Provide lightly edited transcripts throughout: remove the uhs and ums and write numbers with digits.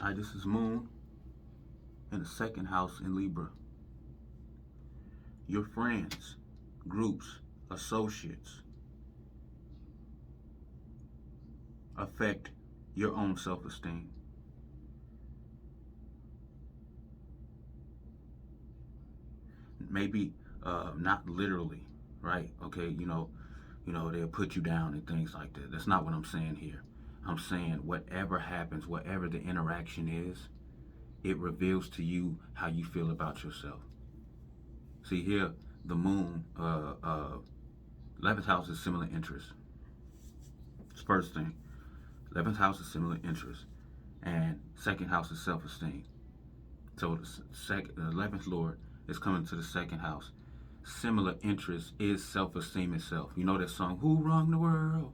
All right, this is Moon in the second house in Libra. Your friends, groups, associates affect your own self-esteem. Maybe not literally, right? Okay, they'll put you down and things like that. That's not what I'm saying here. I'm saying whatever happens, whatever the interaction is, it reveals to you how you feel about yourself. See here, the moon, 11th house is similar interests. It's first thing. 11th house is similar interests, and second house is self-esteem. So the 11th lord is coming to the second house. Similar interest is self-esteem itself. You know that song, "Who Run the World?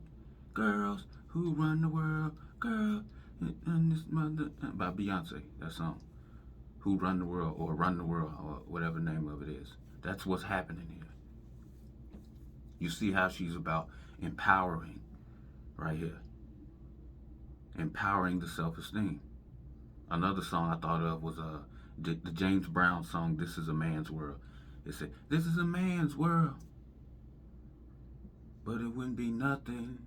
Girls, who run the world? Girl, and this mother," by Beyonce. That song, "Who Run the World," or "Run the World," or whatever the name of it is. That's what's happening here. You see how she's about empowering right here. Empowering the self-esteem. Another song I thought of was the James Brown song, "This Is a Man's World." It said, "This is a man's world, but it wouldn't be nothing,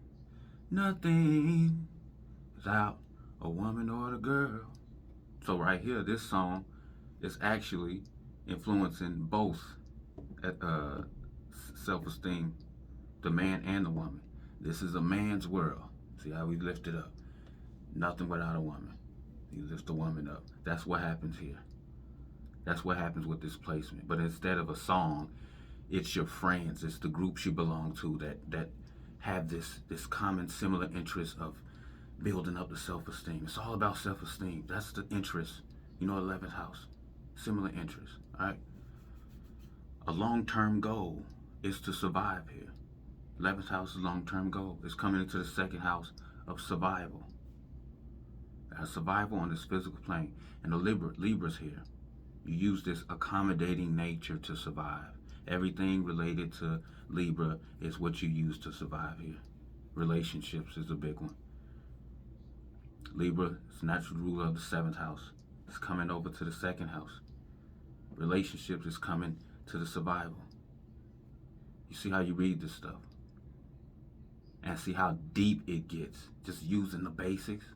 nothing without a woman or a girl." So right here, this song is actually influencing both uh, self-esteem, the man and the woman. This is a man's world. See how we lift it up? Nothing without a woman. You lift the woman up. That's what happens here. That's what happens with this placement. But instead of a song, it's your friends, it's the groups you belong to that have this common similar interest of building up the self-esteem. It's all about self-esteem. That's the interest. 11th house. Similar interest. Alright? A long-term goal is to survive here. 11th house is long-term goal. It's coming into the second house of survival. Survival on this physical plane. And the Libra's here. You use this accommodating nature to survive. Everything related to Libra is what you use to survive here. Relationships is a big one. Libra is natural ruler of the 7th house. It's coming over to the second house. Relationships is coming to the survival. You see how you read this stuff? And see how deep it gets, just using the basics.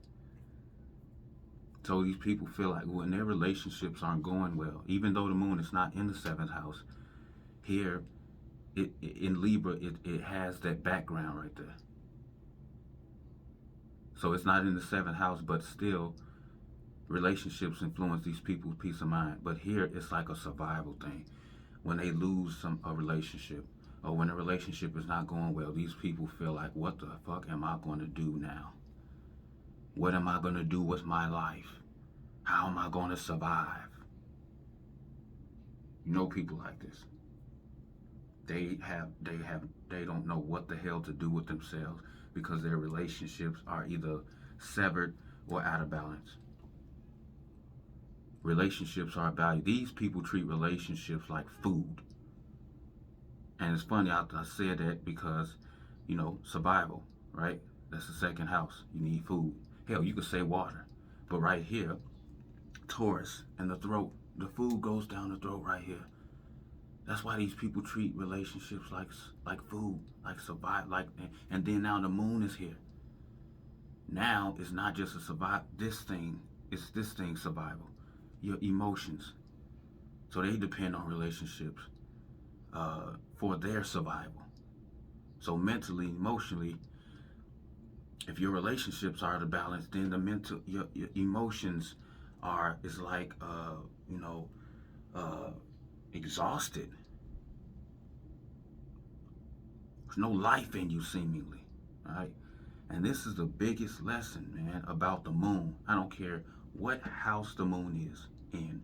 So these people feel like when their relationships aren't going well, even though the moon is not in the 7th house, here in Libra, it has that background right there. So it's not in the 7th house, but still relationships influence these people's peace of mind. But here it's like a survival thing. When they lose a relationship, or when a relationship is not going well, these people feel like, what the fuck am I going to do now? What am I going to do with my life? How am I going to survive? You know people like this. They don't know what the hell to do with themselves because their relationships are either severed or out of balance. Relationships are about, these people treat relationships like food. And it's funny, I said that because, survival, right? That's the second house. You need food. Hell, you could say water. But right here, Taurus in the throat. The food goes down the throat right here. That's why these people treat relationships like food, like survive, and then now the moon is here. Now it's not just a survival. This thing survival. Your emotions. So they depend on relationships for their survival. So mentally, emotionally, if your relationships are out of balance, then your emotions is like exhausted. There's no life in you seemingly, right? And this is the biggest lesson, man, about the moon. I don't care what house the moon is in,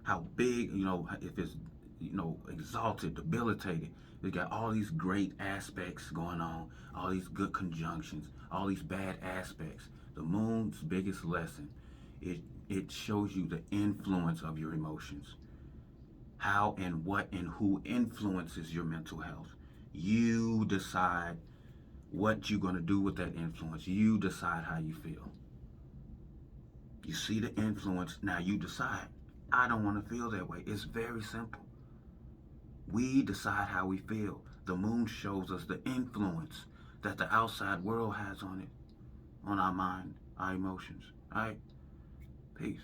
how big, if it's, exalted, debilitated. They got all these great aspects going on, all these good conjunctions, all these bad aspects. The moon's biggest lesson, it shows you the influence of your emotions. How and what and who influences your mental health. You decide what you're going to do with that influence. You decide how you feel. You see the influence. Now you decide, I don't want to feel that way. It's very simple. We decide how we feel. The moon shows us the influence that the outside world has on it, on our mind, our emotions. All right? Peace.